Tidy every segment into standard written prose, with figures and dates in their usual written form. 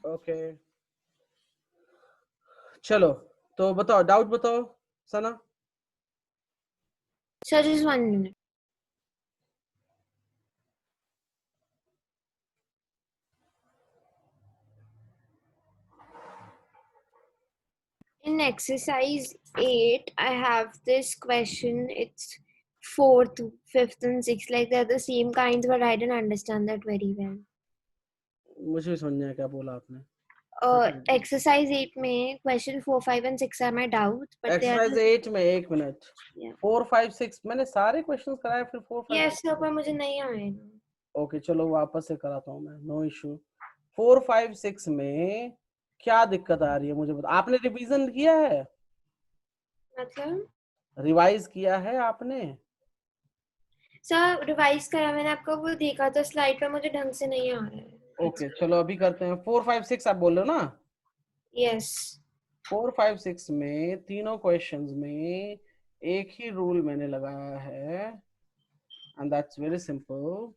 Okay चलो तो बताओ, डाउट बताओ सना। Sir, just 1 minute. In exercise 8, I have this question. It's 4th, 5th, and 6th. Like they're the same kinds, but I didn't understand that very well. मुझे भी समझ नहीं आया क्या बोला आपने। Exercise 8 में question 4, 5, and 6 are my doubts, but they are exercise 8 में 1 मिनट, yeah. 4 5 6 मैंने सारे क्वेश्चंस कराए, फिर 4 5 Yes, sir, पर मुझे नहीं आएगा. ओके चलो वापस से कराता हूँ मैं, नो इशू। 4 5 6 में क्या दिक्कत आ रही है मुझे बता। आपने रिवीजन किया है, मतलब रिवाइज किया है आपने? सर रिवाइज करा मैंने, आपका वो देखा था स्लाइड पे, मुझे ढंग से नहीं आ रहा है. ओके चलो अभी करते हैं। 4 5 6 आप बोल रहे हो ना? यस 4 5 6 में तीनों क्वेश्चंस में एक ही रूल मैंने लगाया है, and that's very simple.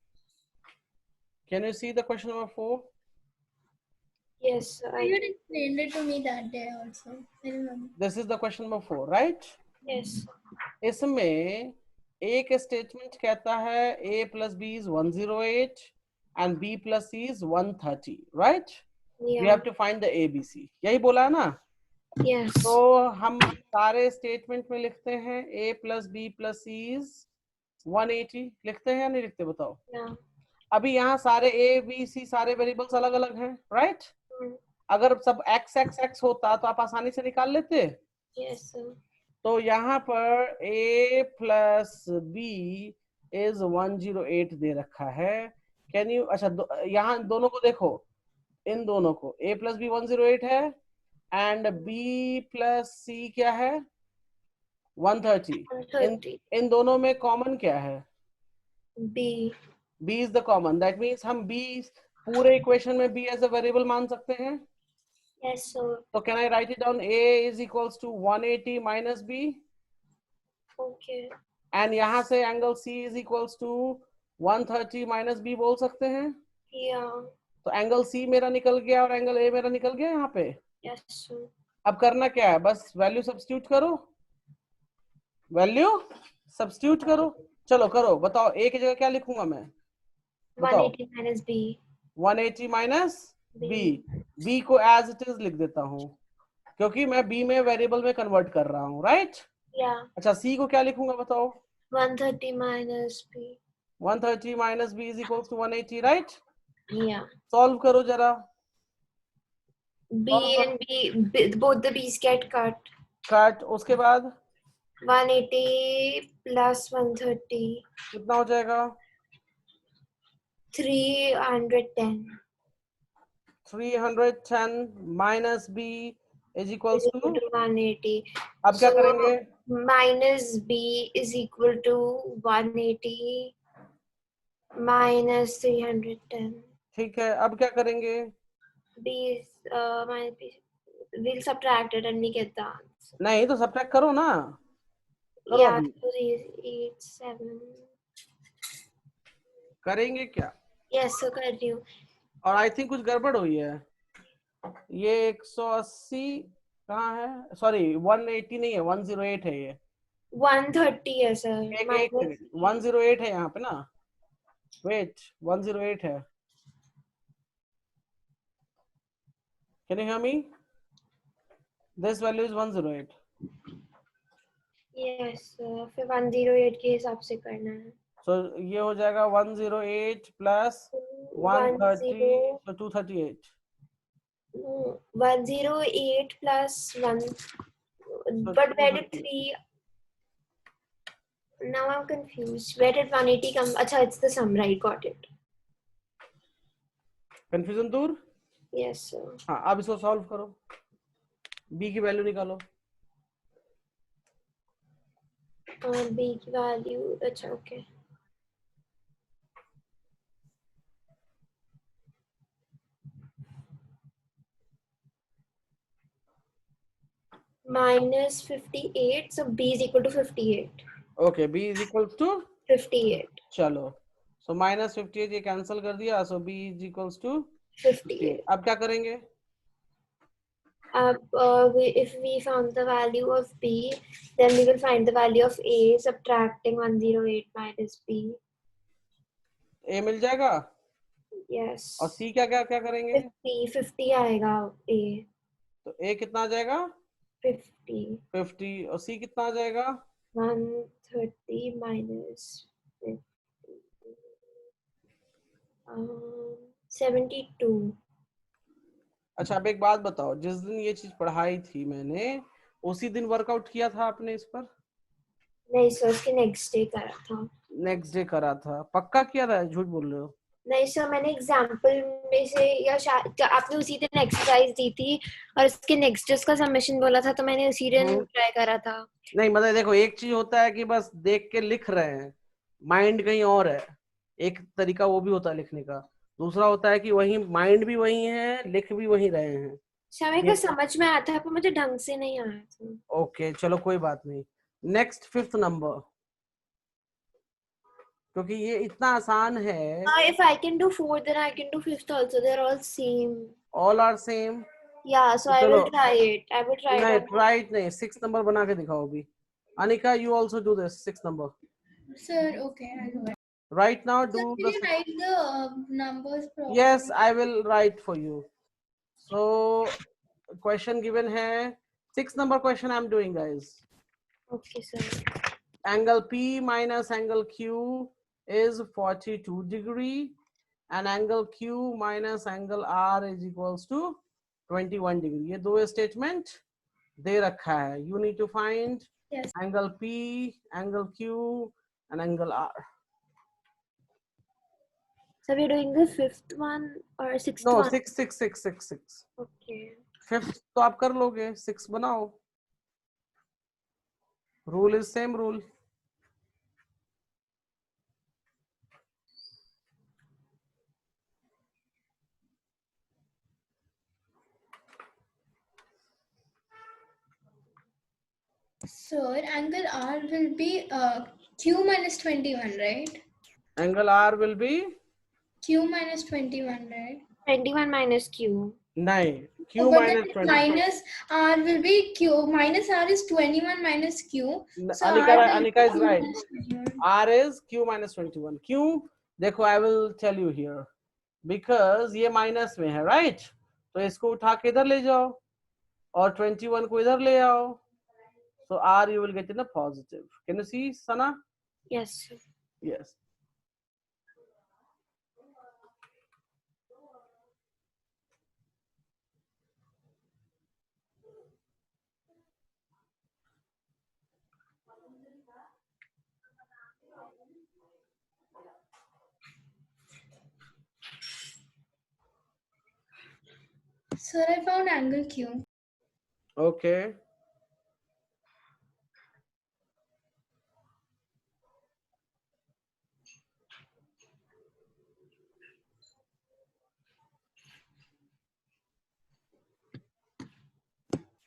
Can you see the question number 4? Yes You had explained it to me that day also. I remember. This is the question number 4 right. Yes इसमें एक statement कहता है a plus b is 108 and b plus c is 130 right? We have to find the abc, यही बोला है ना? Yes तो हम सारे स्टेटमेंट में लिखते हैं a plus b plus c is 180, लिखते हैं या नहीं लिखते बताओ? अभी यहाँ सारे a b c सारे वेरिएबल्स अलग अलग हैं राइट? अगर सब x x x होता तो आप आसानी से निकाल लेते। यस तो यहाँ पर a प्लस बी इज 108 दे रखा है। कैन यू अच्छा यहाँ दोनों को देखो, इन दोनों को a प्लस बी 108 है एंड b प्लस c क्या है 130। इन दोनों में कॉमन क्या है? b b is the common, that means हम b पूरे इक्वेशन में b एज अ वेरिएबल मान सकते हैं। यस सर तो can I write it down a is equals to 180 minus b, okay and यहाँ से angle C is equals to 130 minus b बोल सकते हैं। या तो एंगल C मेरा निकल गया और एंगल A मेरा निकल गया यहाँ पे। यस सर अब करना क्या है, बस वैल्यू सब्स्टिट्यूट करो, वैल्यू सब्स्टिट्यूट करो। चलो करो, बताओ A की जगह क्या लिखूंगा मैं, बताओ? 180 minus b 180 माइनस B को एज इट इज लिख देता हूँ क्योंकि मैं B में वेरिएबल में कन्वर्ट कर रहा हूँ राइट? या अच्छा C को क्या लिखूंगा बताओ? 130 minus b 130 minus b is equals to 180 right? या सॉल्व करो जरा। b and b both the b's get cut, उसके बाद 180 plus 130 कितना हो जाएगा? 310 310 minus b is equals is to, equal to 180. अब क्या So करेंगे? minus b is equal to 180 minus 310. ठीक है, अब क्या करेंगे? b is minus b. We'll subtract it and we get the answer. नहीं तो सब्ट्रैक्ट करो ना, करो Yeah, अभी। 3 is 8 7. करेंगे क्या? Yes, so कर रही हूँ. और आई थिंक कुछ गड़बड़ हुई है, ये 180 कहाँ है, सॉरी 180 नहीं है, 108 है ये। 130 है सर. एक सेकंड, 108 है यहाँ पे ना, वेट 108 है। Can you hear me? This value is 108। Yes, फिर 108 के हिसाब से करना है. So ये हो जाएगा 108 plus 130, so 238। 108 plus 1, So but where did 230। 3? Now I'm confused. Where did 180 come? Acha, it's the sum, right? Got it. Confusion दूर? Yes, sir. हाँ अब इसको सॉल्व करो, b की वैल्यू निकालो। B value. Acha, okay. Minus 58. So B is equal to 58. Okay b is equal to 58. चलो, so minus 58 ये cancel कर दिया, so b is equals to 58. अब क्या करेंगे? If we found the value of B, then we will find the value of A, subtracting 108 minus B. A मिल जाएगा Yes. और C क्या क्या क्या करेंगे? 50 आएगा A. तो A कितना आ जाएगा? 50. 50 और C कितना आ जाएगा? 130 minus 50. 72. अच्छा, अब एक बात बताओ, जिस दिन ये चीज पढ़ाई थी मैंने, उसी दिन वर्कआउट किया था आपने इस पर? नहीं सर, उसके नेक्स्ट डे करा था. नेक्स्ट डे करा था? पक्का किया था? झूठ बोल रहे हो? नहीं सर, मैंने एग्जाम्पल में से या आपने उसी दिन एक्सरसाइज दी थी और उसके नेक्स्ट डे उसका सबमिशन बोला था, तो मैंने उसी दिन ट्राई करा था. नहीं मतलब देखो, एक चीज होता है कि बस देख के लिख रहे हैं, माइंड कहीं और है, एक तरीका वो भी होता है लिखने का। दूसरा होता है कि वही माइंड भी वही है, लिख भी वही रहे हैं। समय का समझ में आता है पर मुझे ढंग से नहीं आया था. ओके चलो कोई बात नहीं। नेक्स्ट 5th नंबर, क्योंकि ये इतना आसान है। If I can do 4, then I can do 5th also. They're all same. All are same. Yeah, so I will try it. I will try it. नहीं ट्राई नहीं, 6th नंबर बना के दिखाओ अभी। Anika, you also do this 6th number Sir, okay, I'll do it. right now. Sir, Do will the you write the numbers properly? yes, I will write for you. So question given है, 6th number question I'm doing guys. Okay, sir. Angle P minus angle Q is 42 degree and angle Q minus angle R is equals to 21 degree. ये दो statement दे रखा है. You need to find Yes. angle P, angle Q and angle R. So we're doing the 5th one or 6th No, one? 6 6 6 6 6. Okay. 5th तो आप कर लोगे, 6 बनाओ. Rule is same rule. Sir, angle R will be Q minus 21, right? Angle R will be Q minus 21, right? 21 minus Q. नहीं, Q But minus then 20. minus R will be Q. Minus R is 21 minus Q. So Anika, R will Anika be is Q right. minus 21. R is Q minus 21. Q देखो, I will tell you here, because ये minus में है, right? तो इसको उठा के इधर ले जाओ और 21 को इधर ले आओ. So R you will get in a positive. Can you see, Sana? Yes, sir. Yes. Sir, I found angle Q. Okay.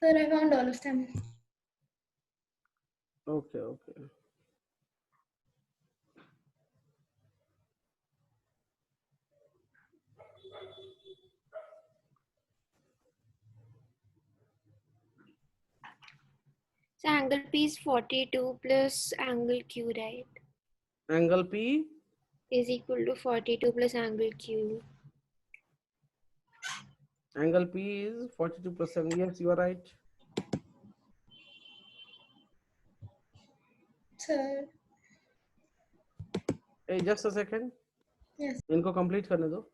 Sir, I found all of them. Okay, okay. So angle P is 42 plus angle Q, right? Angle P Is equal to 42 plus angle Q. Angle P is 42 plus 7. Yes, you are right. Sir. Hey, just a second. Yes. इनको complete करने दो.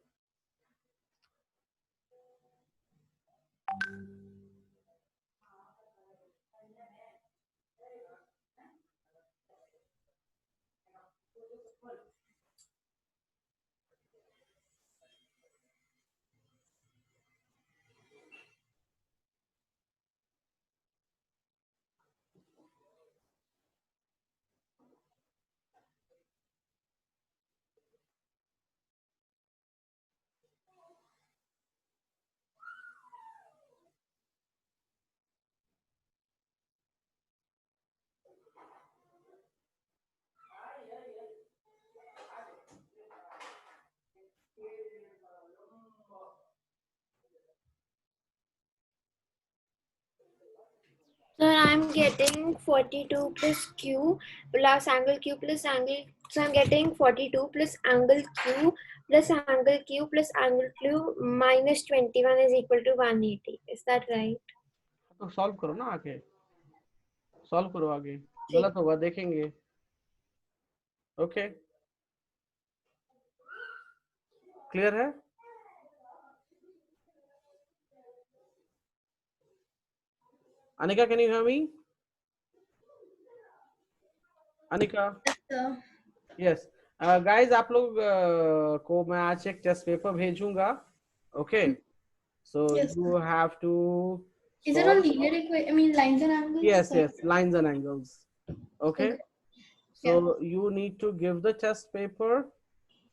So I'm getting 42 plus q plus angle q plus angle. So I'm getting 42 plus angle q plus angle q plus angle q minus 21 is equal to 180. Is that right? तो solve करो ना, आगे solve करो, आगे ठीक। गलत होगा देखेंगे। ओके, क्लियर है? Anika, can you hear me? Anika? So, yes guys, आप लोग को मैं आज एक टेस्ट पेपर भेजूंगा। Okay, so yes. You have to Is it on solve. linear equation? I mean lines and angles? Yes, Sorry. yes, lines and angles. Okay, Okay. so you need to give the test paper.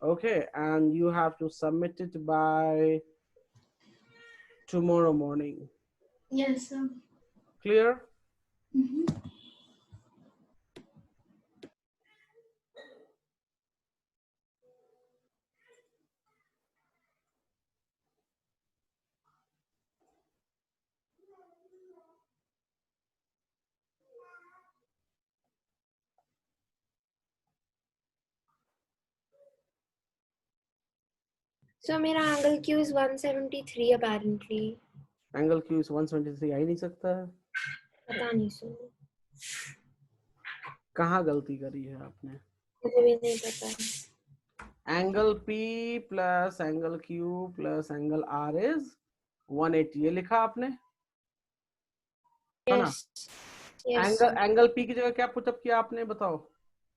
Okay, and you have to submit it by tomorrow morning. Yes, sir. Clear? Mm-hmm. So मेरा angle q is 173 apparently. Angle Q is 173 आ ही नहीं सकता है। पता नहीं सो। कहाँ गलती करी है आपने? मुझे भी नहीं पता। Angle P plus angle Q plus angle R is 180, ये लिखा आपने? है ना? Yes. Yes. एंगल P की जगह क्या पुटअप किया आपने, बताओ?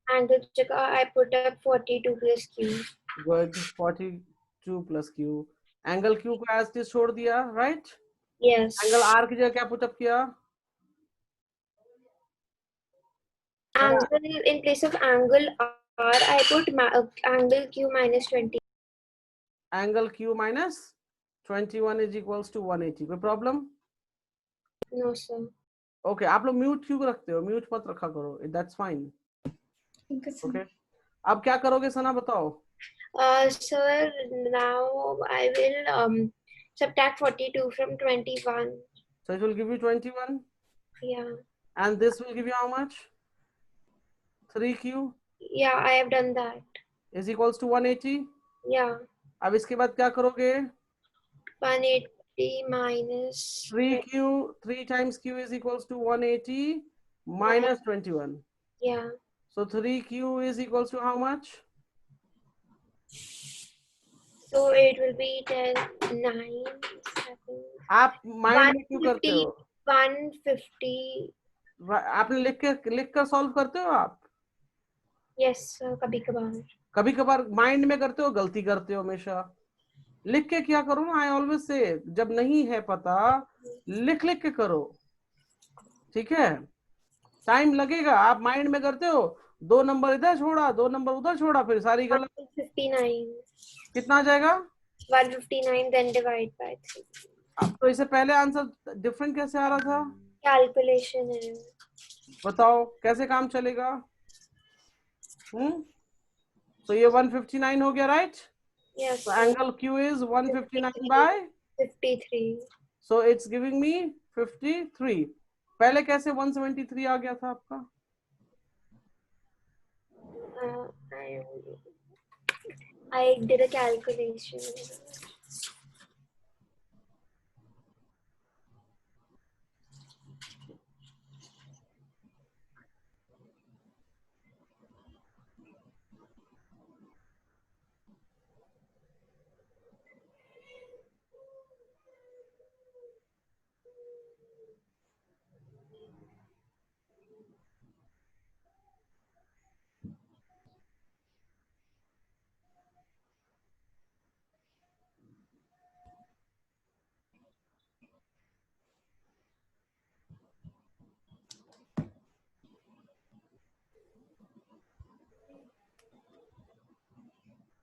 Angle जगह I put up 42 plus q. Good, 42 plus Q. Angle Q को एज इट इज छोड़ दिया, राइट? Yes. एंगल R की जगह क्या पुटअप किया? Angle in place of angle R I put angle q minus 20. Angle Q minus 21 is equals to 180. कोई problem? No sir. Okay, आप लोग म्यूट क्यों रखते हो? म्यूट मत रखा करो, that's fine. Okay, sir. Okay, अब क्या करोगे सना, बताओ? Sir, now I will subtract 42 from 21. So it will give you 21, Yeah. and this will give you how much? 3Q Yeah, I have done that. is equals to 180. Yeah. अब इसके बाद क्या करोगे? 180 minus 3Q, 3 times Q is equals to 180 minus 21. yeah. So 3Q is equals to how much? So it will be 10, 9, 7. आप mind में क्यों करते हो? 150. आपने लिख कर सॉल्व करते हो आप? Yes, कभी कभार। कभी कभार माइंड में करते हो, गलती करते हो हमेशा। लिख के क्या करो ना, आई ऑलवेज से, जब नहीं है पता लिख लिख के करो, ठीक है? टाइम लगेगा, आप माइंड में करते हो, 2 नंबर इधर छोड़ा, 2 नंबर उधर छोड़ा, फिर सारी गलत। 159. कितना आ जाएगा? 159 then divide by 3. अब तो इससे पहले आंसर डिफरेंट कैसे आ रहा था? कैलकुलेशन है। बताओ कैसे काम चलेगा? तो ये 159 हो गया, right? Yes. So angle Q is 159 by 53. So it's giving me 53. पहले कैसे 173 आ गया था आपका? I did a calculation.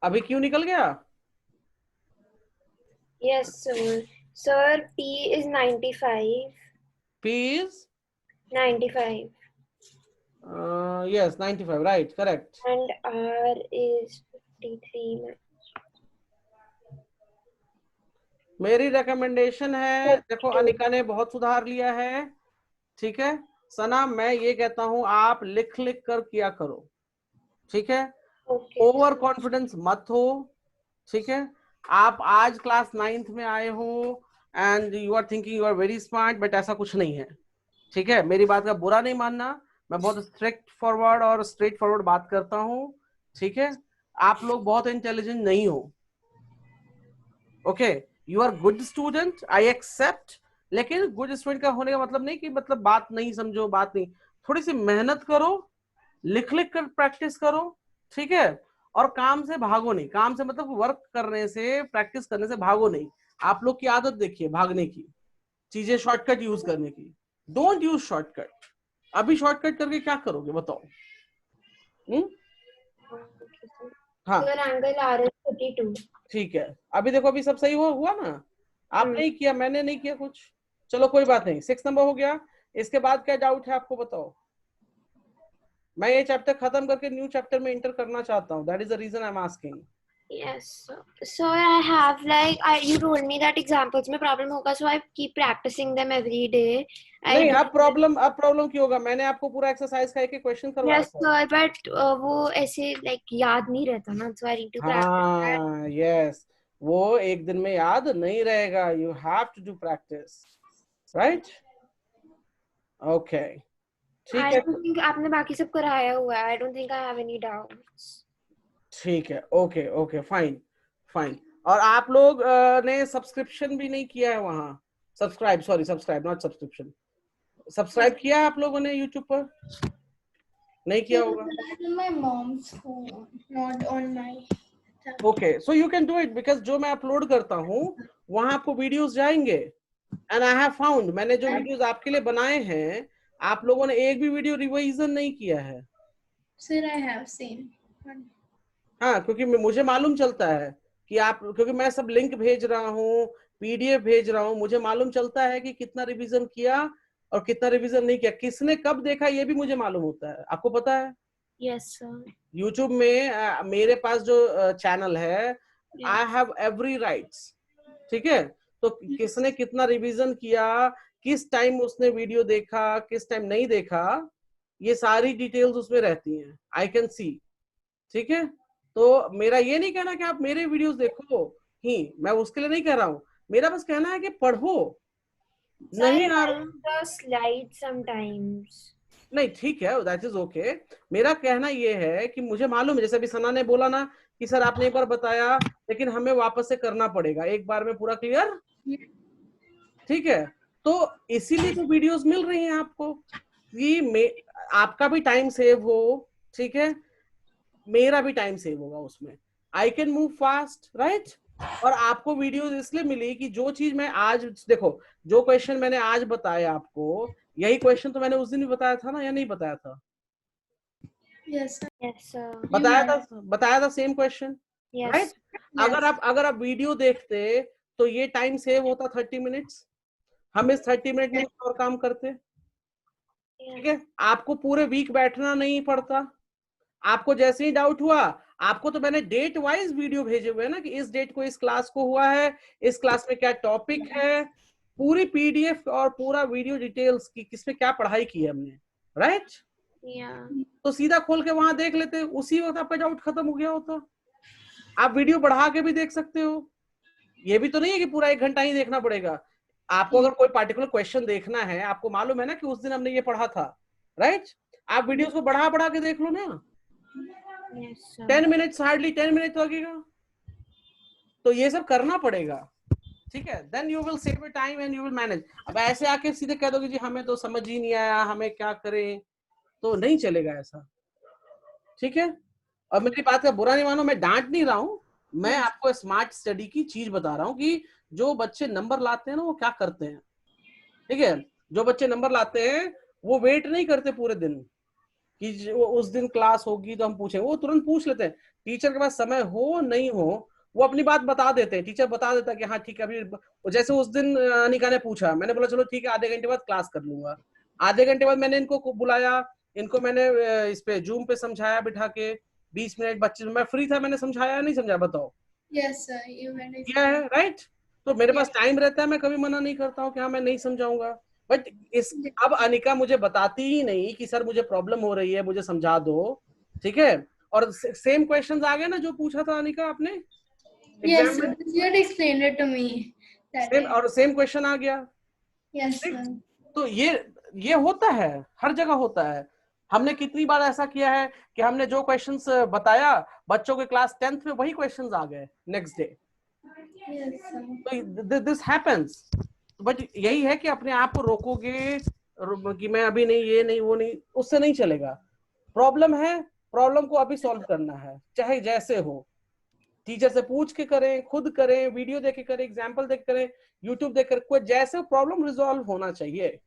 अभी क्यों निकल गया? Yes, sir. Sir, P is 95. P is 95. yes, 95, right, correct. And R is 53. मेरी रिकमेंडेशन है, देखो अनिका ने बहुत सुधार लिया है, ठीक है सना, मैं ये कहता हूं आप लिख लिख कर किया करो, ठीक है, Okay. ओवर कॉन्फिडेंस मत हो, ठीक है। आप आज क्लास 9th में आए हो and you are thinking you are very smart, but ऐसा कुछ नहीं है, ठीक है। मेरी बात का बुरा नहीं मानना, मैं बहुत स्ट्रिक्ट फॉरवर्ड और स्ट्रेट फॉरवर्ड बात करता हूँ, ठीक है। आप लोग बहुत इंटेलिजेंट नहीं हो, okay, you are good student, I accept, लेकिन गुड स्टूडेंट का होने का मतलब नहीं कि मतलब बात नहीं समझो, बात नहीं, थोड़ी सी मेहनत करो, लिख लिख कर प्रैक्टिस करो, ठीक है। और काम से भागो नहीं, काम से मतलब वर्क करने से, प्रैक्टिस करने से भागो नहीं। आप लोग की आदत देखिए भागने की, चीजें शॉर्टकट यूज करने की, डोंट यूज शॉर्टकट। अभी शॉर्टकट करके क्या करोगे बताओ? हाँ Sir, angle R is 32. ठीक है, अभी देखो अभी सब सही हुआ ना, आप नहीं किया, मैंने नहीं किया कुछ, चलो कोई बात नहीं, 6 नंबर हो गया। इसके बाद क्या डाउट है आपको बताओ? मैं ये चैप्टर खत्म करके न्यू चैप्टर में इंटर करना चाहता हूँ, that is the reason I am asking. Yes, sir. So I have you told me that examples में problem होगा, so I keep practicing them every day. नहीं, अब प्रॉब्लम क्यों होगा? मैंने आपको पूरा एक्सरसाइज का एक क्वेश्चन करवाया Yes, था। sir, but वो ऐसे याद नहीं रहता ना, so I need to practice that. हाँ यस, वो एक दिन में याद नहीं रहेगा, you have to do practice, right? Okay ठीक I है, don't think आपने बाकी सब कराया हुआ है. I don't think I have any doubts. ठीक है, ओके ओके फाइन फाइन। और आप लोग ने सब्सक्रिप्शन भी नहीं किया है वहां, सब्सक्राइब नॉट सब्सक्रिप्शन, सब्सक्राइब किया है आप लोगों ने यूट्यूब पर? नहीं किया होगा। On my mom's phone, not on my. Okay so you can do it, because जो मैं अपलोड करता हूँ वहां आपको वीडियोस जाएंगे, एंड आई हैव फाउंड, मैंने जो वीडियोस आपके लिए बनाए हैं, आप लोगों ने एक भी वीडियो रिवीजन नहीं किया है। Sir, I have seen. हाँ, क्योंकि मुझे मालूम चलता है कि आप, क्योंकि मैं सब लिंक भेज रहा हूँ, पीडीएफ भेज रहा हूँ, मुझे मालूम चलता है कि कितना रिवीजन किया और कितना रिवीजन नहीं किया, किसने कब देखा ये भी मुझे मालूम होता है। आपको पता है Yes, sir. यूट्यूब में मेरे पास जो चैनल है, आई हैव एवरी राइट्स, ठीक है। तो किसने कितना रिवीजन किया, किस टाइम उसने वीडियो देखा, किस टाइम नहीं देखा, ये सारी डिटेल्स उसमें रहती हैं, आई कैन सी, ठीक है। तो मेरा ये नहीं कहना कि आप मेरे वीडियोस देखो ही, मैं उसके लिए नहीं कह रहा हूँ, मेरा बस कहना है कि पढ़ो। नहीं आ रहा The slide sometimes. नहीं, ठीक है, दैट इज ओके। मेरा कहना ये है कि मुझे मालूम है, जैसे अभी सना ने बोला ना कि सर आपने एक बार बताया, लेकिन हमें वापस से करना पड़ेगा, एक बार में पूरा क्लियर, ठीक है। तो इसीलिए तो वीडियोस मिल रही हैं आपको कि आपका भी टाइम सेव हो, ठीक है, मेरा भी टाइम सेव होगा उसमें, I can move fast, right. और आपको वीडियोस इसलिए मिली कि जो चीज मैं आज, देखो जो क्वेश्चन मैंने आज बताया आपको, यही क्वेश्चन तो मैंने उस दिन भी बताया था ना, या नहीं बताया था? Yes, sir. Yes, sir. बताया था सेम क्वेश्चन, Yes. राइट। अगर आप वीडियो देखते तो ये टाइम सेव होता 30 मिनट्स, हम इस 30 मिनट में और काम करते, ठीक है। आपको पूरे वीक बैठना नहीं पड़ता, आपको जैसे ही डाउट हुआ, आपको तो मैंने डेट वाइज वीडियो भेजे हुए हैं ना कि इस डेट को इस क्लास को हुआ है, इस क्लास में क्या टॉपिक है, पूरी पीडीएफ और पूरा वीडियो डिटेल्स की किसमें क्या पढ़ाई की है हमने, राइट। तो सीधा खोल के वहां देख लेते, उसी वक्त आपका डाउट खत्म हो गया होता। आप वीडियो बढ़ा के भी देख सकते हो, ये भी तो नहीं है कि पूरा 1 घंटा ही देखना पड़ेगा आपको। अगर कोई पर्टिकुलर क्वेश्चन देखना है, आपको मालूम है ना कि उस दिन हमने ये पढ़ा था, राइट, आप वीडियोस को बढ़ा के देख लो ना, 10 मिनट्स, हार्डली 10 मिनट लगेगा। तो ये सब करना पड़ेगा, ठीक है, then you will save time and you will manage. अब ऐसे आके सीधे कह दोगे जी हमें तो समझ ही नहीं आया, हमें क्या करें, तो नहीं चलेगा ऐसा, ठीक है। और मेरी बात का बुरा नहीं मानो, मैं डांट नहीं रहा हूं, मैं आपको स्मार्ट स्टडी की चीज बता रहा हूँ कि जो बच्चे नंबर लाते हैं ना वो क्या करते हैं, ठीक है। जो बच्चे नंबर लाते हैं वो वेट नहीं करते पूरे दिन कि उस दिन क्लास होगी तो हम पूछेंगे, वो तुरंत पूछ लेते हैं, टीचर के पास समय हो नहीं हो वो अपनी बात बता देते हैं, टीचर बता देता है कि हाँ ठीक है अभी। जैसे उस दिन अनिका ने पूछा, मैंने बोला चलो ठीक है आधे घंटे बाद क्लास कर लूंगा। आधे घंटे बाद मैंने इनको बुलाया, इनको मैंने इस पे जूम पे समझाया बिठा के 20 मिनट, बच्चे मैं फ्री था, मैंने समझाया नहीं समझाया बताओ? Yes, sir. You किया है, राइट। तो मेरे पास टाइम रहता है, मैं कभी मना नहीं करता हूँ कि हाँ मैं नहीं समझाऊंगा, बट इस अब अनिका मुझे बताती ही नहीं कि सर मुझे प्रॉब्लम हो रही है, मुझे समझा दो, ठीक है। और सेम क्वेश्चंस आ गए ना जो पूछा था अनिका आपने Yes, एग्जाम sir. में, You had explained it to me that same time. और सेम क्वेश्चन आ गया। Yes, ठीक? sir. तो ये होता है, हर जगह होता है। हमने कितनी बार ऐसा किया है कि हमने जो क्वेश्चंस बताया बच्चों के क्लास 10th में वही क्वेश्चंस आ गए नेक्स्ट डे। Yes, sir. तो दिस हैपेंस। बट यही है कि अपने आप को रोकोगे कि मैं अभी नहीं, ये नहीं, वो नहीं, उससे नहीं चलेगा। प्रॉब्लम है, प्रॉब्लम को अभी सॉल्व करना है, चाहे जैसे हो। टीचर से पूछ के करें, खुद करें, वीडियो देख के करें, एग्जाम्पल देख करें, यूट्यूब देख कर, कोई जैसे प्रॉब्लम रिजॉल्व होना चाहिए।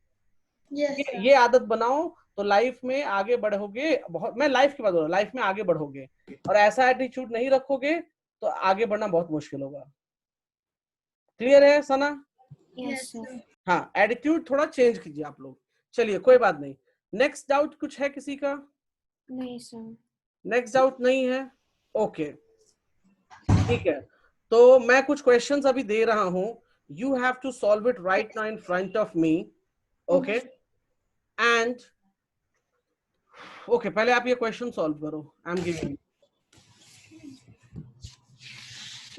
Yes, sir. ये आदत बनाओ तो लाइफ में आगे बढ़ोगे बहुत। मैं लाइफ की बात हो रहा हूँ, लाइफ में आगे बढ़ोगे। और ऐसा एटीट्यूड नहीं रखोगे तो आगे बढ़ना बहुत मुश्किल होगा। क्लियर है सना? Yes, sir. हाँ, एटीट्यूड थोड़ा चेंज कीजिए आप लोग। चलिए कोई बात नहीं। नेक्स्ट डाउट कुछ है किसी का? नहीं सर। नेक्स्ट डाउट नहीं है? ओके, ठीक है। तो मैं कुछ क्वेश्चंस अभी दे रहा हूं, you have to solve it right now in front of me. Okay, and okay, पहले आप ये क्वेश्चन सॉल्व करो। I am giving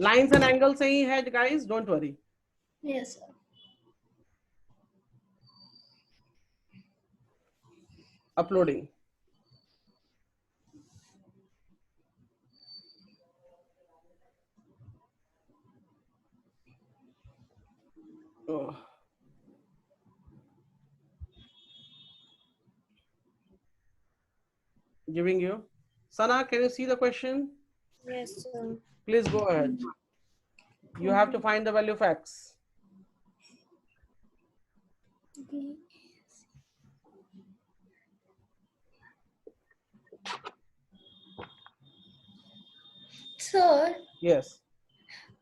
lines and angle सही है guys, don't worry. Yes, sir. Uploading. Giving you. Sana, can you see the question? Yes sir. Please go ahead. You have to find the value of x. Sir, Yes.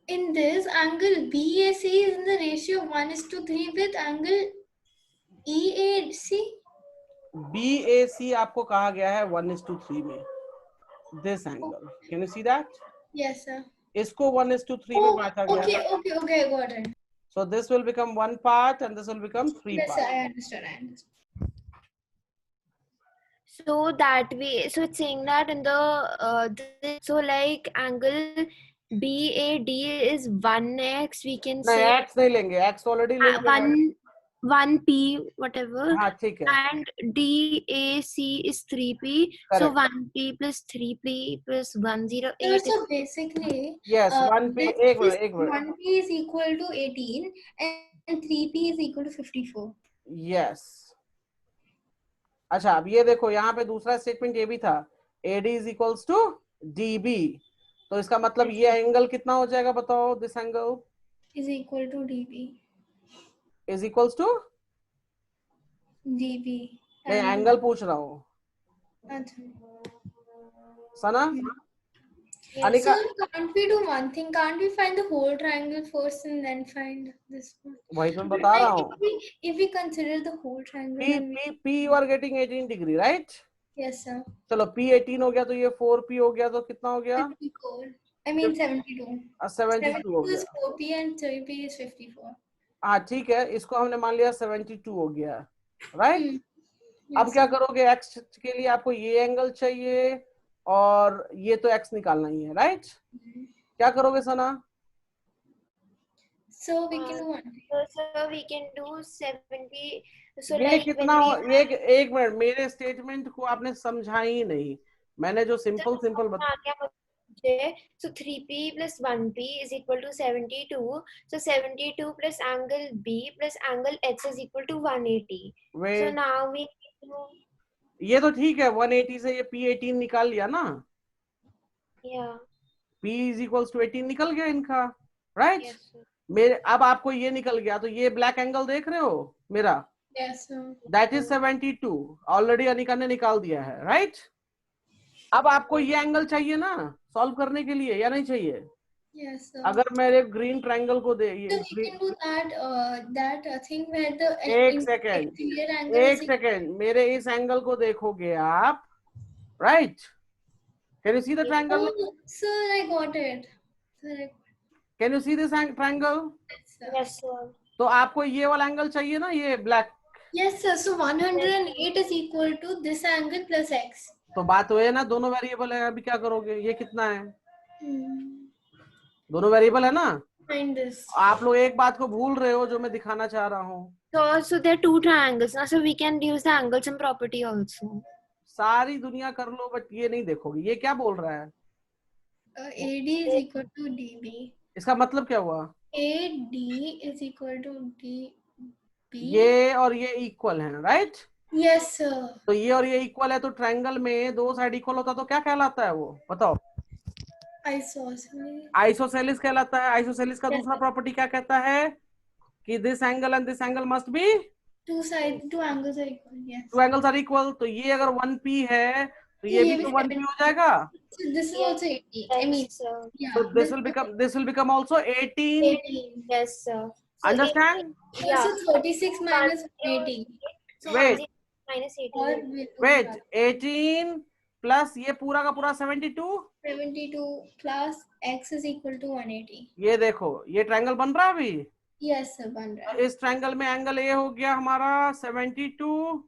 in this angle BAC is in the ratio of 1:3 with angle EAC. BAC आपको कहा गया है 1:3 में। This angle. Can you see that? Yes, sir. इसको 1:3 में बांटा गया Okay, है। okay, okay, I got it. So this will become 1 part and this will become 3 Yes, sir, parts. I understood. So that way, so it's saying that in the so like angle BAD is 1x, we can नहीं, say x नहीं लेंगे, x already ले लिया है। 1p whatever, हाँ ठीक है। and DAC is 3p, so Correct. 1p plus 3p plus 108 Sir, so basically, Yes, 1p, एक minute. 1p is equal to 18 and 3p is equal to 54. Yes. अच्छा, अब ये देखो, यहाँ पे दूसरा स्टेटमेंट ये भी था, AD is equals to DB। तो इसका मतलब ये एंगल कितना हो जाएगा बताओ? This angle is equal to DB. is equals to DB. मैं एंगल पूछ रहा हूँ सना। Yes. Anika, So can't we do one thing? Can't we find the whole triangle first and then find this one? वही तो मैं बता रहा हूँ। If we consider the whole triangle, then we... P you are getting 18 degree, right? Yes, sir. चलो P 18 हो गया तो ये 4P हो गया, तो कितना हो गया? 54. I mean 72. 72 हो is गया। 4p and 3p is 54. हाँ ठीक है, इसको हमने मान लिया 72 हो गया, राइट? Yes, अब क्या करोगे? x के लिए आपको ये एंगल चाहिए और ये तो x निकालना ही है, राइट? क्या करोगे सना? So we can do one thing. So we can do 70. So ये like कितना when हो? एक मिनट, मेरे स्टेटमेंट को आपने समझा ही नहीं। मैंने जो सिंपल बता, so 3p plus 1p is equal to 72. So 72 plus angle B plus angle H is equal to 180. So now we ये तो ठीक है, 180 से ये P 18 निकाल लिया ना? yeah. P is equals to 18 निकल गया इनका, राइट? Yes, sir. मेरे अब आपको ये निकल गया, तो ये ब्लैक एंगल देख रहे हो मेरा? Yes, sir. That is 72। Already Anika ने निकाल दिया है, राइट? अब आपको ये एंगल चाहिए ना सॉल्व करने के लिए, या नहीं चाहिए? Yes, sir. अगर मेरे ग्रीन ट्रायंगल को दे, So we can do that thing where the एक सेकेंड, मेरे इस एंगल को देखोगे आप, right? Can you see the triangle? Oh, sir, I got it. Sir, can you see this triangle? yes, sir. Yes, sir. तो आपको ये वाला एंगल चाहिए ना, ये black Yes, sir. So 108 is equal to this angle plus x. तो बात वो है ना, दोनों वेरिएबल है, अभी क्या करोगे? ये कितना है? दोनों वेरिएबल है ना? Find this. आप लोग एक बात को भूल रहे हो जो मैं दिखाना चाह रहा हूँ. So there are two triangles now, so we can use the angle sum property also. सारी दुनिया कर लो बट ये नहीं देखोगे. ये क्या बोल रहा है? AD is equal to DB. इसका मतलब क्या हुआ? AD is equal to DB. ये और ये इक्वल है, राइट? Yes, sir. तो ये और ये इक्वल है, तो ट्रायंगल में दो साइड इक्वल होता तो क्या कहलाता है वो? बताओ. Isosceles. आइसोसेलिस कहलाता है. आइसोसेलिस का दूसरा प्रॉपर्टी क्या कहता है? कि this angle and this angle must be, Two angles are equal. Yes. Two angles are equal. तो ये अगर 1p है तो ये भी तो 1p हो जाएगा. So this is Yes. also 80. I mean, yeah. So this will become also 18. 18. Yes, sir. So Understand? Yeah. So 36 minus 80. So Wait. 1 minus 18. Or Wait, 18 plus ये पूरा का पूरा 72. 72 plus x is equal to 180. ये देखो, ये triangle बन रहा है अभी. Yes, sir, बन रहा तो इस ट्रायंगल में एंगल ए हो गया हमारा 72,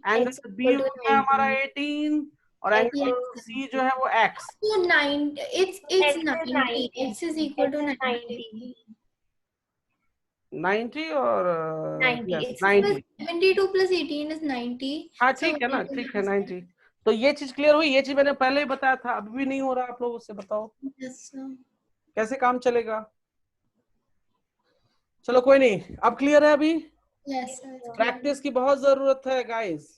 एंगल X बी equal हो to गया हमारा 19. 18 और एंगल Yes. सी जो है वो x. So 9, it's X is 90. 90. X is equal to X is 90. 90 और 90. yes, It's 90. 72 plus 18 is 90. हाँ ठीक है ना, ठीक है 90. तो ये चीज क्लियर हुई. ये चीज मैंने पहले ही बताया था, अभी भी नहीं हो रहा आप लोगों से. बताओ Yes, sir. कैसे काम चलेगा? चलो कोई नहीं, अब क्लियर है. अभी Yes, sir. प्रैक्टिस की बहुत जरूरत है गाइस,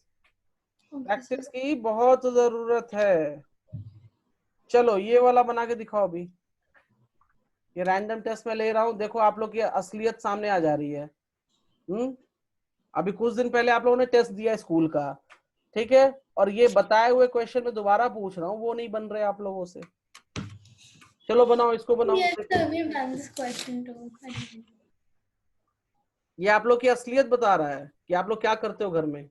Okay, प्रैक्टिस की बहुत जरूरत है. चलो ये वाला बना के दिखाओ. अभी ये रैंडम टेस्ट में ले रहा हूँ, देखो आप लोग की असलियत सामने आ जा रही है. अभी कुछ दिन पहले आप लोगों ने टेस्ट दिया स्कूल का, ठीक है, और ये बताए हुए क्वेश्चन में दोबारा पूछ रहा हूँ, वो नहीं बन रहे आप लोगों से. चलो बनाओ, इसको बनाओ. Yes, sir, we've done this question too. ये आप लोग की असलियत बता रहा है कि आप लोग क्या करते हो घर में.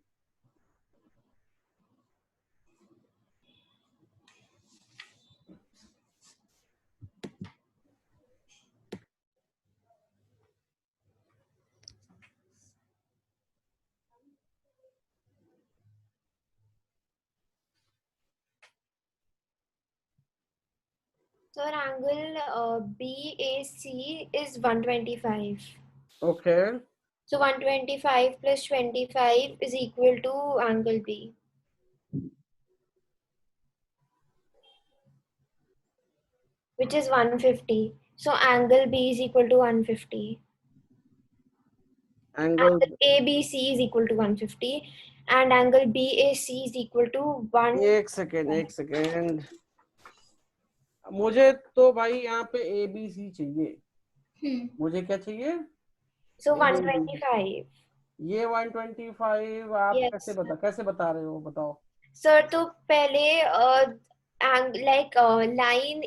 Sir, angle BAC is 125. Okay. So 125 plus 25 is equal to angle B. Which is 150. So angle B is equal to 150. Angle ABC is equal to 150 and angle BAC is equal to 1. एक second. मुझे तो भाई यहाँ पे ABC चाहिए. मुझे क्या चाहिए? So 125. ये 125 आप Yes. कैसे बता रहे हो? बताओ. Sir, तो पहले line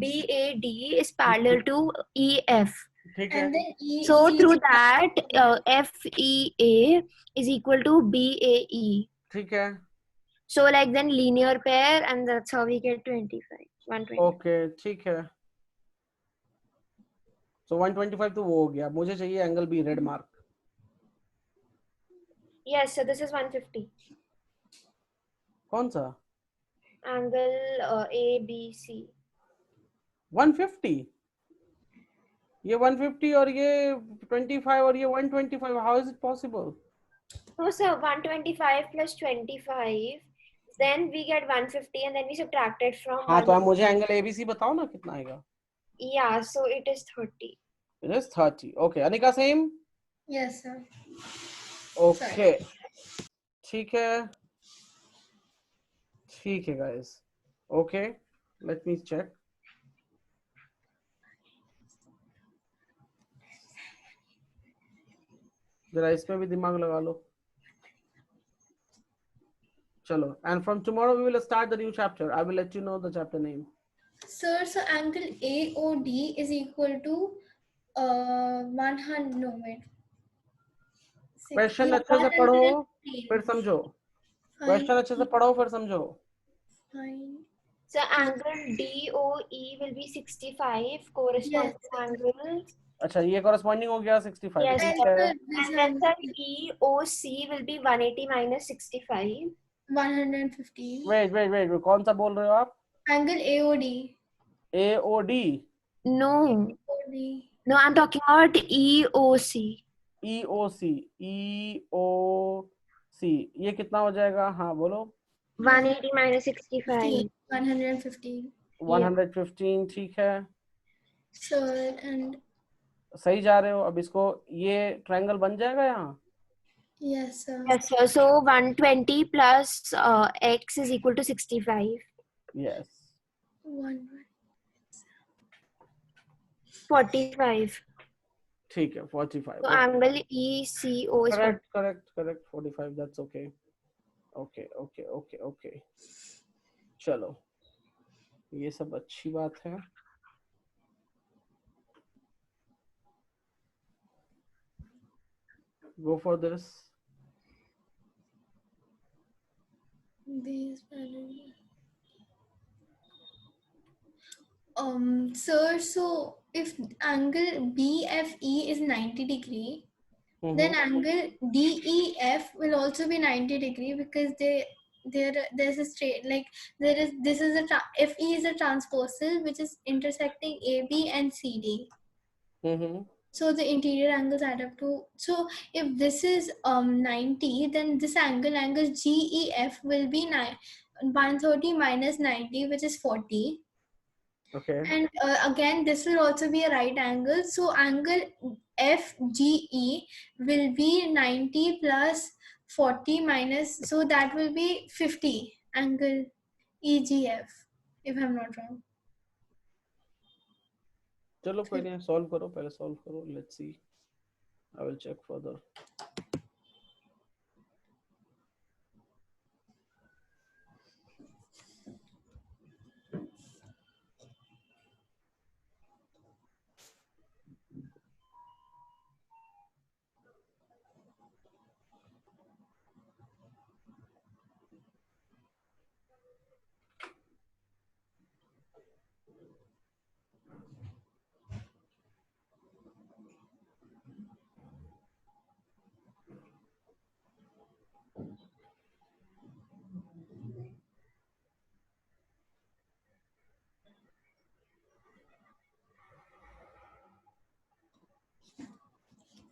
BAD is parallel to EF. ठीक है. And then E. So through that FEA is equal to BAE. ठीक है. So like then linear pair, and that's how we get 25. 120. Okay ठीक है. So 125 तो वो हो गया. मुझे चाहिए angle B, red mark. Yes, so this is 150. कौन सा? Angle ABC. 150. ये 150 और ये 25 और ये 125. How is it possible? No, sir, 125 plus 25. Then we get 150 and then we subtract it from. हाँ तो आप मुझे एंगल ABC बताओ ना कितना आएगा. Yeah, so it is 30. It is 30. Okay. Anika, same? Yes, sir. Okay. ठीक है. ठीक है guys. Okay. Let me check. जरा इसमें भी दिमाग लगा लो. चलो. And from tomorrow we will start the new chapter. I will let you know the chapter name. Sir, so angle AOD is equal to 100. No, wait. Question अच्छे से पढ़ो फिर समझो. क्वेश्चन अच्छे से पढ़ो फिर समझो. So angle DOE will be 65 corresponding Yes. angle अच्छा ये कॉरेस्पॉन्डिंग हो गया 65. Yes, ठीक है. and then the EOC will be 180 minus 65. 115. Wait कौन सा बोल रहे हो आप? Angle AOD. AOD. No, AOD. no, I'm talking about EOC. EOC. EOC ये कितना हो जाएगा? हाँ बोलो. 180 minus 65. 115. 115. ठीक है, Sir, and सही जा रहे हो. अब इसको ये ट्रायंगल बन जाएगा यहाँ. yes, sir. Yes, sir. So 120 plus x is equal to 65. Yes. 45. ठीक है 45. So angle ECO is 40. Correct 45. That's okay. Okay. चलो ये सब अच्छी बात है. Go for this. These parallel. Sir, so if angle BFE is 90 degree, then angle DEF will also be 90 degree because there's a straight, like this is FE is a transversal which is intersecting AB and CD. So the interior angles add up to, so if this is 90, then this angle GEF will be 130 minus 90, which is 40. Okay. And again, this will also be a right angle. So angle FGE will be 90 plus 40 minus, so that will be 50 angle EGF, if I'm not wrong. चलो कोई नहीं, solve करो, पहले solve करो. Let's see, I will check further.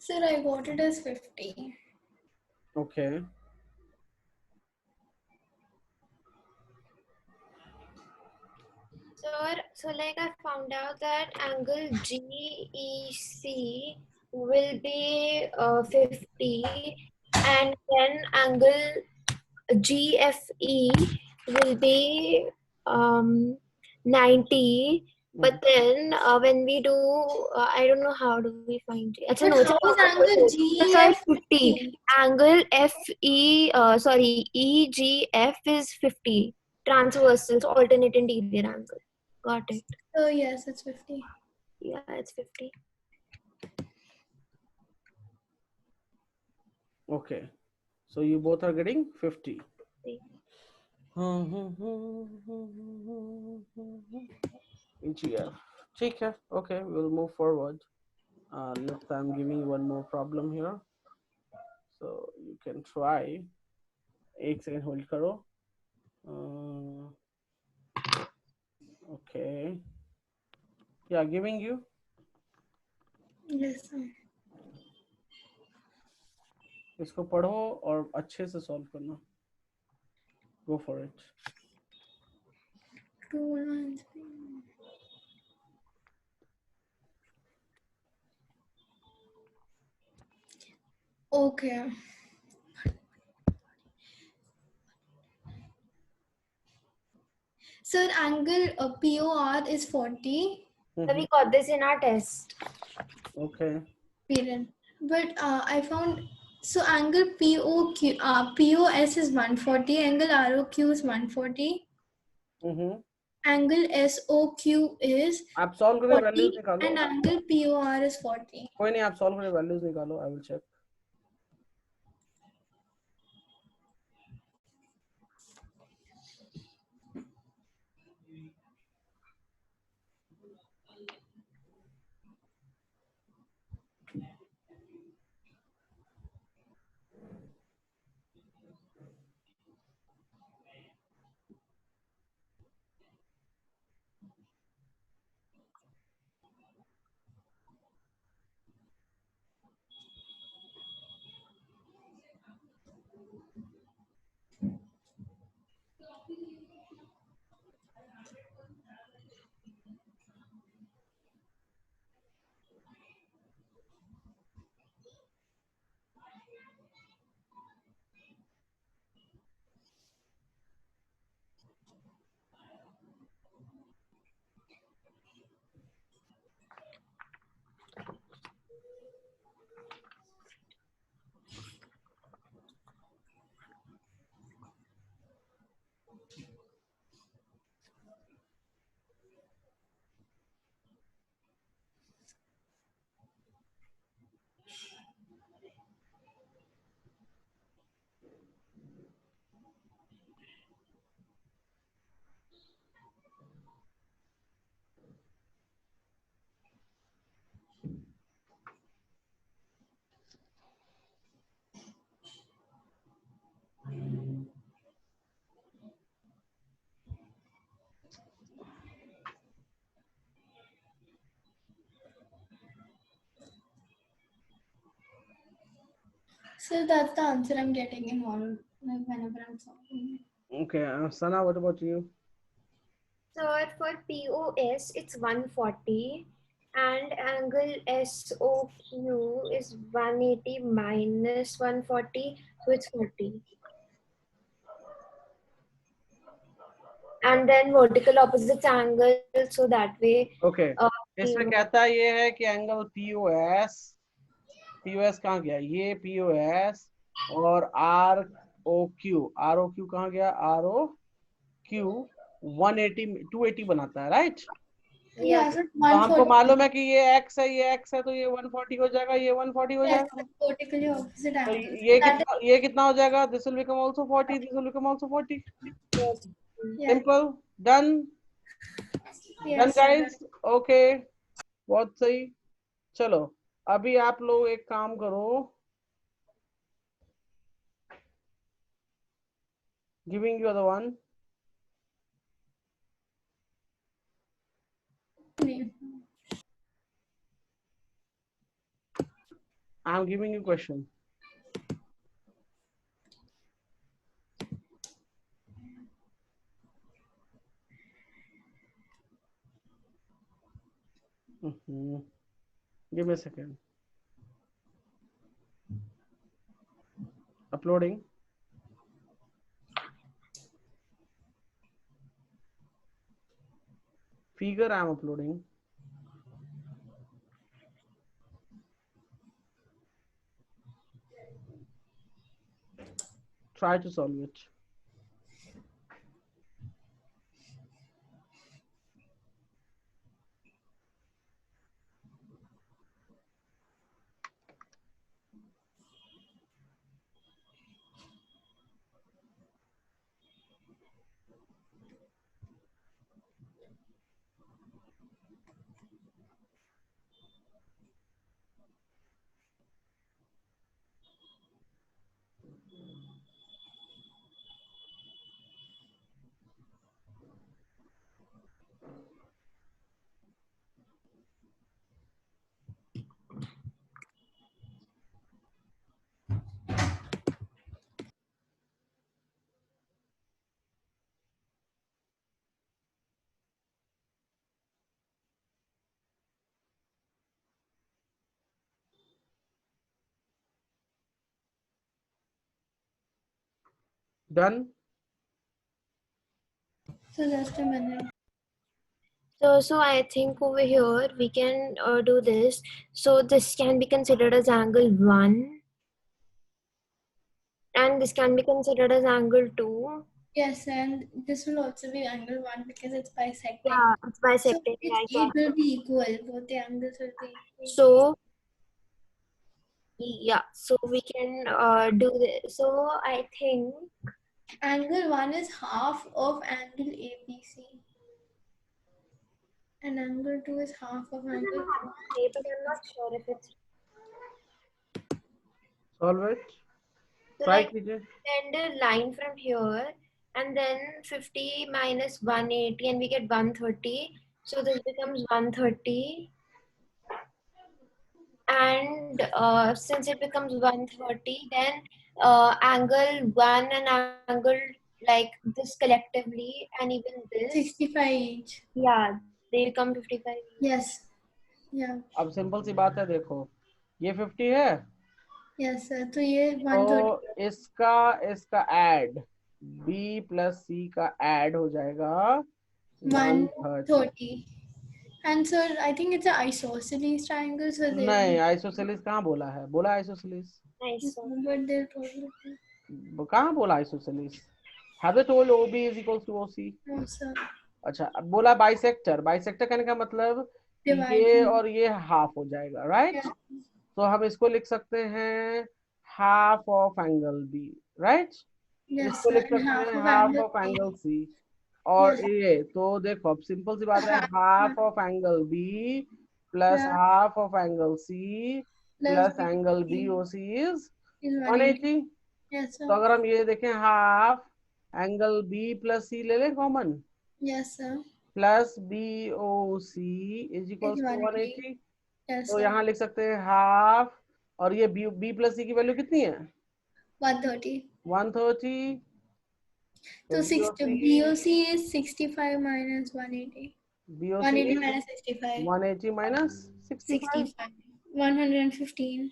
Sir, I got it as 50. Okay. Sir, so like I found out that angle GEC will be 50, and then angle GFE will be 90. But then when we do, I don't know how do we find it. But how is angle GEF 50? Angle EGF is 50. Transversals, alternate interior angle. Got it. Oh yes, it's 50. Yeah, it's 50. Okay. So you both are getting 50. EGF. ठीक है. Okay, we'll move forward. Look, I'm giving you one more problem here. So you can try. एक second hold करो. Okay. Yeah, giving you. Yes, sir. इसको पढ़ो और अच्छे से solve करना. Go for it. 213. Okay. Sir, angle POR is 40. So we got this in our test. Okay. Period. But I found, so angle POS is 140, angle ROQ is 140. Angle SOQ is आप solve करके 40 values निकालो. and angle POR is 40. कोई नहीं, आप solve करके values निकालो. I will check. So that's the answer I'm getting in all, like whenever I'm solving. Okay, Sana, what about you? So for POS, it's 140 and angle SOQ is 180 minus 140, so it's 40. And then vertical opposites angle, so that way. Okay, इसमें कहता ये है कि angle POS कहाँ गया? ये POS और ROQ कहाँ गया? ROQ 280 बनाता है, राइट? Yeah, so तो हमको 140 मालूम है कि ये x है, तो ये 140 हो जाएगा, ये 140 हो yes, जाएगा। vertically opposite तो angles. ये कितना हो जाएगा? This will become also 40, this will become also 40. Yeah. Simple, done, done Yes, guys. Okay, बहुत सही। चलो अभी आप लोग एक काम करो, giving you the one. I'm giving you question. Give me a second. Uploading. Figure I'm uploading. Try to solve it. Done. So just a minute. So I think over here we can do this. So this can be considered as angle 1 and this can be considered as angle 2. Yes, and this will also be angle 1 because it's bisecting. Yeah, it's bisecting. So it will be equal. Both the angles will be equal. So yeah, so we can do this. So I think angle 1 is half of angle ABC. And angle 2 is half of angle 2. But I'm not sure if it's Solve it. so Try like कीजिए. send a line from here and then 50 minus 180 and we get 130. So this becomes 130. And since it becomes 130, then angle 1 and angle like this collectively and even this 65 each. Yeah, they become 55. Yes. Yeah. अब simple सी बात है, देखो ये 50 है. Yes sir. तो ये 130. तो इसका ऐड B plus C का ऐड हो जाएगा 130. And sir, I think it's an isosceles triangle. So नहीं, आइसोसेलिस कहाँ बोला है? बोला आइसोसेलिस? but they're totally. कहाँ बोला isosceles? Have they told OB is equals to OC? No sir. अच्छा, अब बोला बाइसेक्टर. बाइसेक्टर कहने का मतलब ये और ये हाफ हो जाएगा, राइट? तो हम इसको लिख सकते हैं half of angle B, right? इसको लिख सकते हैं हाफ ऑफ एंगल सी. और ये तो देखो, अब सिंपल सी बात है, half of angle B plus half of angle C plus angle B O C is 180. तो अगर हम ये देखें, half angle B plus C ले लें common. Yes sir. Plus B O C is equal to 180. तो यहाँ लिख सकते हैं हाफ और ये b प्लस c की वैल्यू कितनी है? 130. 130. So BOC is 65 minus 180. BOC 180 is minus 65. 180 minus 65. 65. 115.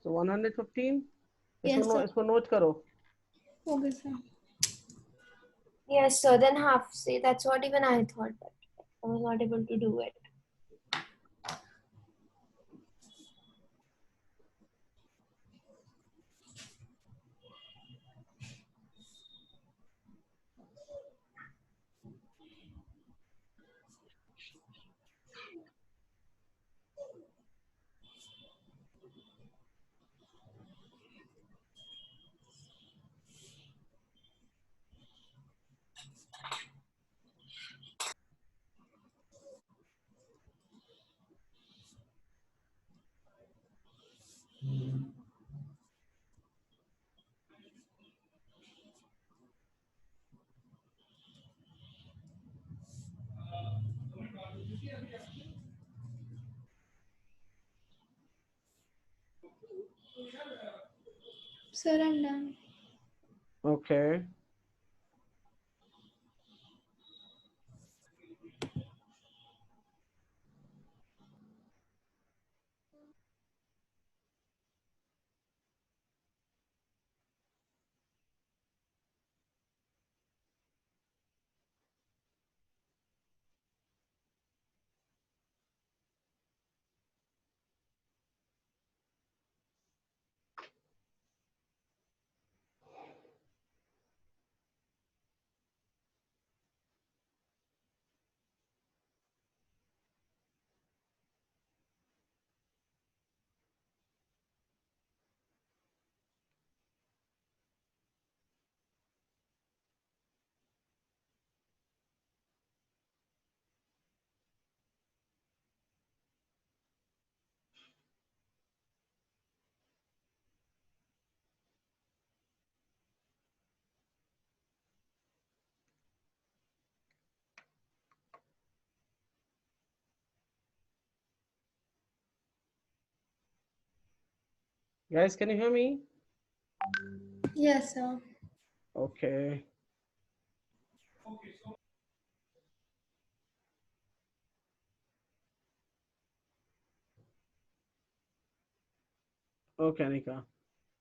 So 115. Yes, sir. इसको नोट करो. Okay, sir. Yes, sir. Then half. See, that's what even I thought, but I was not able to do it. Sir, I'm done. Okay. Guys, can you hear me? Yes, sir. Okay. Okay Anika,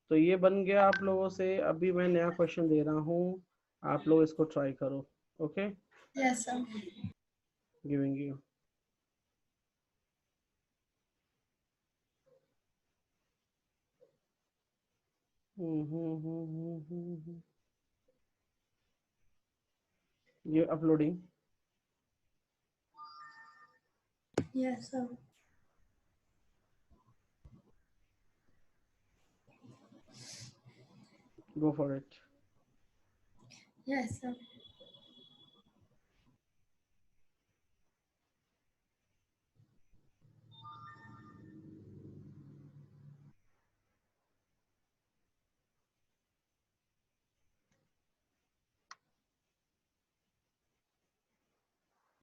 तो ये बन गया आप लोगों से. अभी मैं नया क्वेश्चन दे रहा हूँ, आप लोग इसको ट्राई करो. Okay, Yes, sir. Giving you. ये uploading. Yes, sir. Go for it. Yes, sir.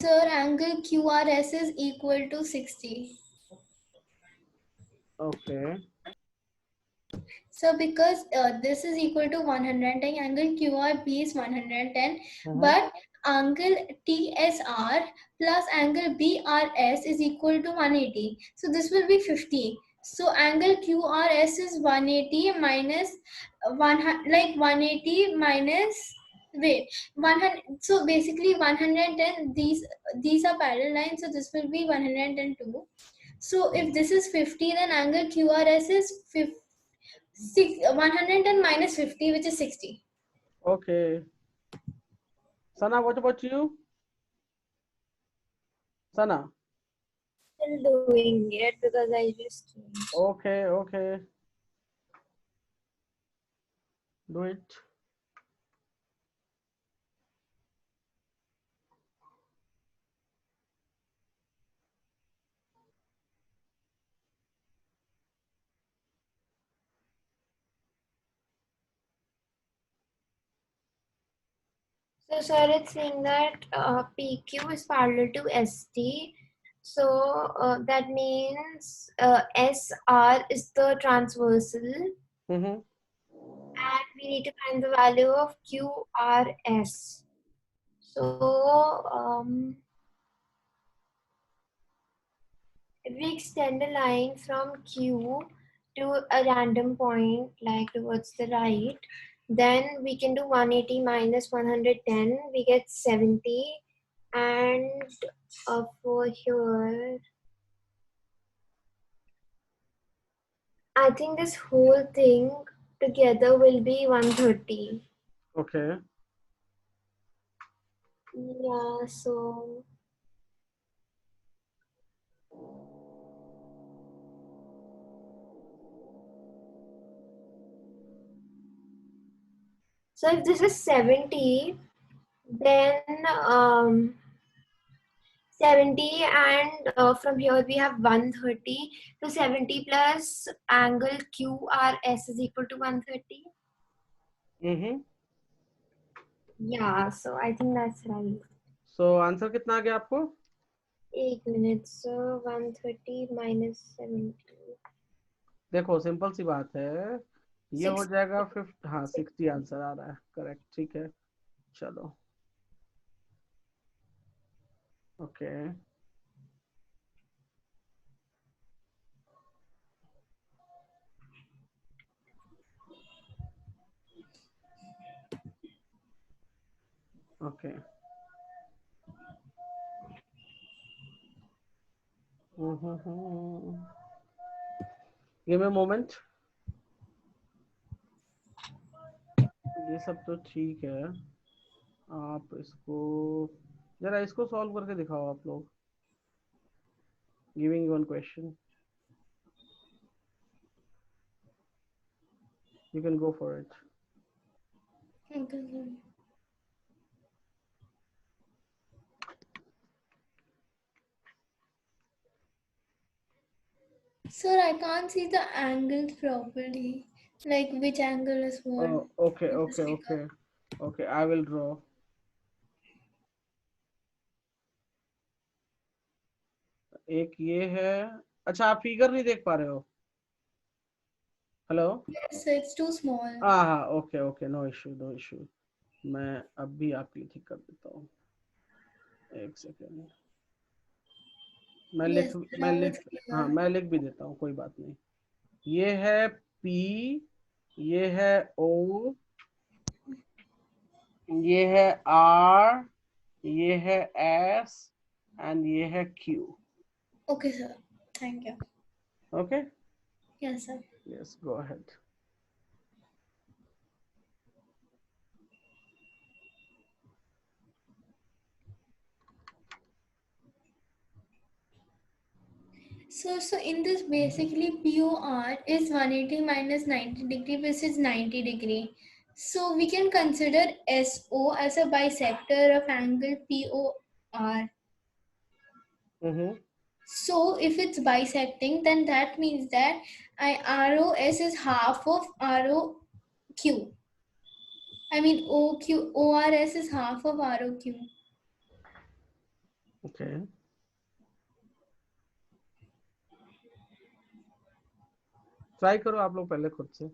Sir, angle QRS is equal to 60. Okay. So because this is equal to 110, angle QRB is 110, but angle TSR plus angle BRS is equal to 180. So this will be 50. So angle QRS is 180 minus 180 minus, wait, 100. So basically 110, these are parallel lines, so this will be 110 too. So if this is 50, then angle QRS is 110 minus 50, which is 60. Okay. Sana, what about you? Sana. Still doing it because I just. Okay, okay. Do it. So, sir, it's saying that PQ is parallel to ST So that means SR is the transversal, and we need to find the value of QRS. So if we extend a line from Q to a random point, like towards the right, then we can do 180 minus 110, we get 70, and for here, I think this whole thing together will be 130. Okay. Yeah, so if this is 70, then 70, and from here we have 130. So 70 plus angle QRS is equal to 130. Yeah, so I think that's right. So answer कितना आ गया आपको? 1 minute. So 130 minus 70. देखो simple सी बात है, ये हो 60. जाएगा 50, हाँ 60 आंसर आ रहा है, करेक्ट, ठीक है, चलो okay. Okay give me moment. ये सब तो ठीक है, आप इसको जरा इसको सॉल्व करके दिखाओ आप लोग। Giving one question, you can go for it. Okay. Sir, I can't see the angles properly. Like which angle is what okay in this okay figure. Okay okay, I will draw. एक ये है, अच्छा आप figure नहीं देख पा रहे हो? Hello? Yes, it's too small. हाँ हाँ, okay okay, no issue no issue, मैं अब भी आपके लिए ठीक कर देता हूँ, एक सेकेंड। मैं Yes, now it's हाँ clear. मैं लिख भी देता हूँ, कोई बात नहीं। ये है P, ये है O, ये है R, ये है S एंड ये है Q। Okay, sir. Thank you. Okay, Yes, sir. Yes go ahead. So in this basically POR is 180 minus 90 degree versus 90 degree. So we can consider SO as a bisector of angle POR. So if it's bisecting, then that means that ROS is half of ROQ. I mean ORS is half of ROQ. Okay, try करो आप लोग पहले खुद से।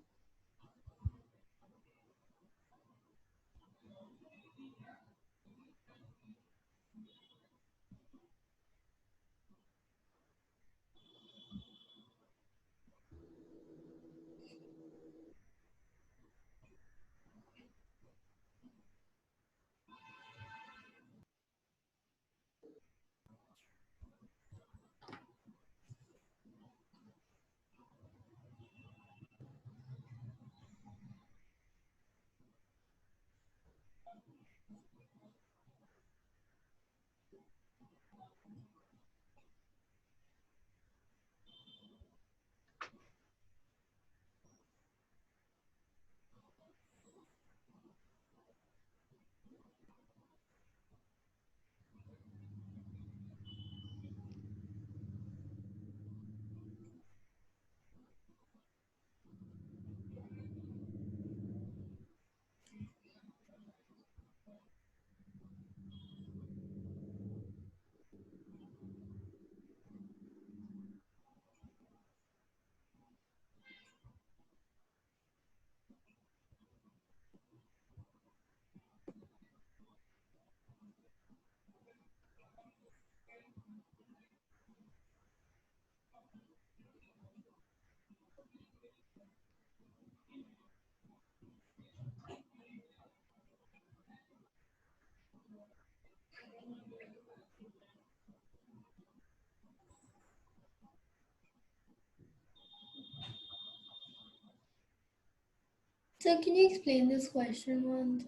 Sir, can you explain this question once?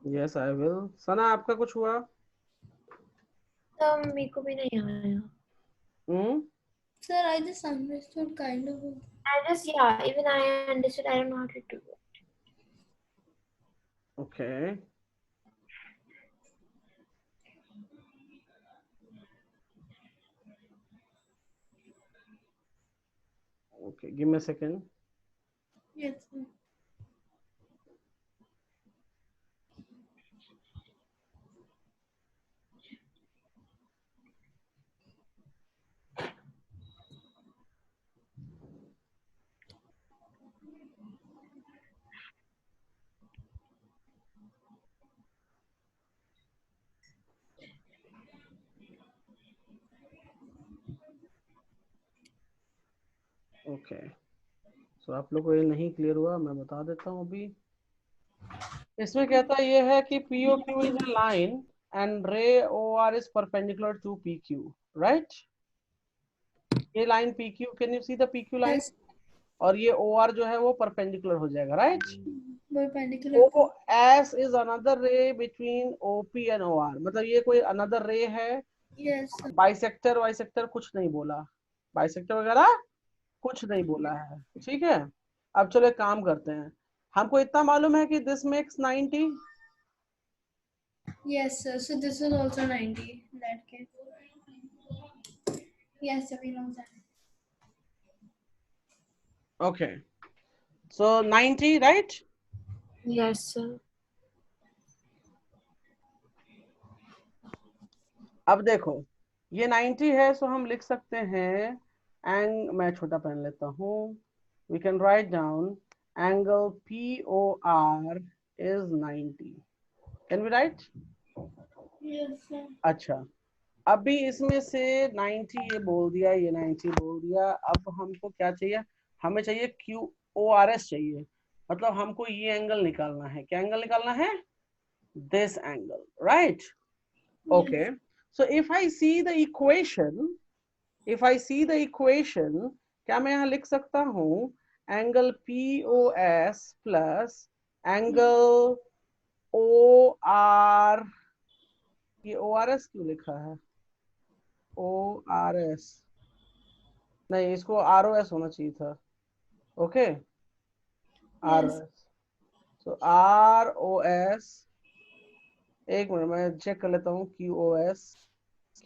Yes, I will. सना आपका कुछ हुआ? मेरे को भी नहीं आया. Sir, I just understood kind of. Even I understood. I don't know how to do it. Okay. Okay, give me a second. Yes, sir. Okay, so आप लोग को ये नहीं क्लियर हुआ, मैं बता देता हूँ अभी. इसमें कहता ये है कि POQ is a line and ray OR is perpendicular to PQ, right? ये line PQ, can you see the PQ line? Yes. और ये OR जो है वो परपेंडिकुलर हो जाएगा, right? Perpendicular. OS is another रे बिटवीन OP एंड OR, मतलब ये कोई अनदर रे है. Yes, sir. बाइसेक्टर कुछ नहीं बोला, बाइसेक्टर वगैरह कुछ नहीं बोला है, ठीक है? अब चलो एक काम करते हैं, हमको इतना मालूम है कि this makes 90. Yes, sir. So this is also 90 in that case. Yes, sir. We know that. Okay, so 90, right? Yes, sir. अब देखो ये 90 है, सो हम लिख सकते हैं मैं छोटा पेन लेता हूँ. We can write down angle POR is 90. Can we write? Yes, sir. अच्छा, अभी इसमें से 90 ये बोल दिया, ये 90 बोल दिया. अब हमको क्या चाहिए? हमें चाहिए QORS चाहिए, मतलब हमको ये एंगल निकालना है. क्या एंगल निकालना है? This angle, right? Okay, so if I see the equation, क्या मैं यहाँ लिख सकता हूँ angle POS plus angle OR, ये ORS क्यों लिखा है? ORS नहीं, इसको ROS होना चाहिए था. Okay, ROS. so ROS, एक मिनट मैं चेक कर लेता हूँ.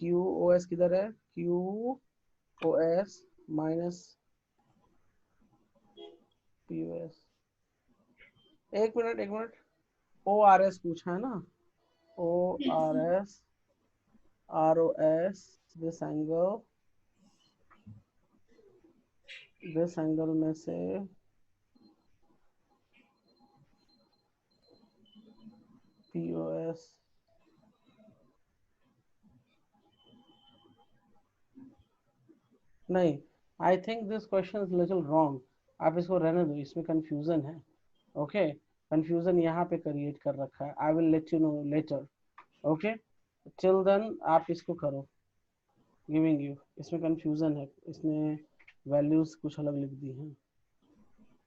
QOS किधर है? QOS minus POS. एक मिनट, ORS पूछा है ना? ORS, ROS, दिस एंगल में से POS. नहीं, I think this question is little wrong. आप इसको रहने दो, इसमें कंफ्यूजन है. ओके, कंफ्यूजन यहाँ पे क्रिएट कर रखा है. I will let you know later. Okay, till then आप इसको करो. गिविंग यू, इसमें कंफ्यूजन है, इसमें वैल्यूज कुछ अलग लिख दी हैं.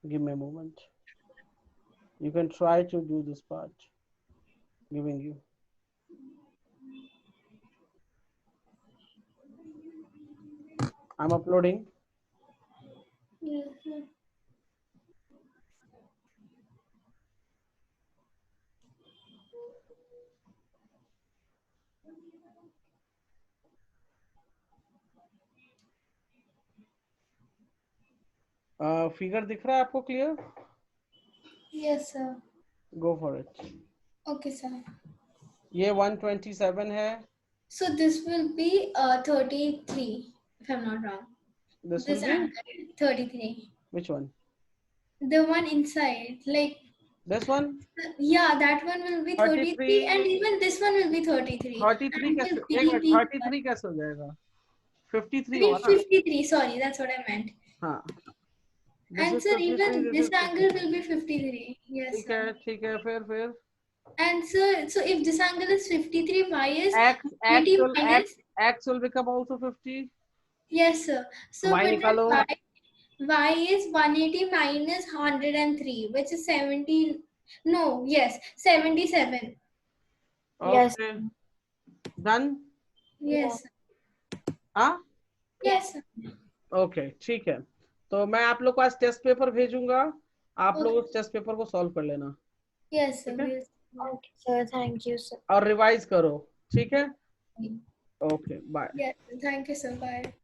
Give me a moment, you can try to do this part. Giving you. I'm uploading. Yes, sir. Figure दिख रहा है आपको clear? Yes, sir. Go for it. Okay, sir. ये 127 है. So this will be 33, if I'm not wrong. This This will be angle 33. which one? The one inside, like This one? yeah, that one will be 33, and even this one will be 33. 33 कैसे? एक minute, 33 कैसे हो जाएगा? 53 होगा ना? 53. Sorry, that's what I meant. हाँ. And sir, even this angle will be 53. Yes. ठीक है, फिर. And so if this angle is 53, why is X will become also 50. Yes, sir. So Y but निकालो. y is 180 minus 103, which is 70. No, yes, 77. Yes. Okay, done. Yes. हाँ, Yes. Okay, ठीक है। तो मैं आप लोग को आज टेस्ट पेपर भेजूंगा, आप लोग Okay. उस टेस्ट पेपर को सॉल्व कर लेना, Yes, sir. ठीक है, Okay, sir. Thank you, sir. और रिवाइज करो, ठीक है। Okay, bye. Yes. Thank you, sir. Bye.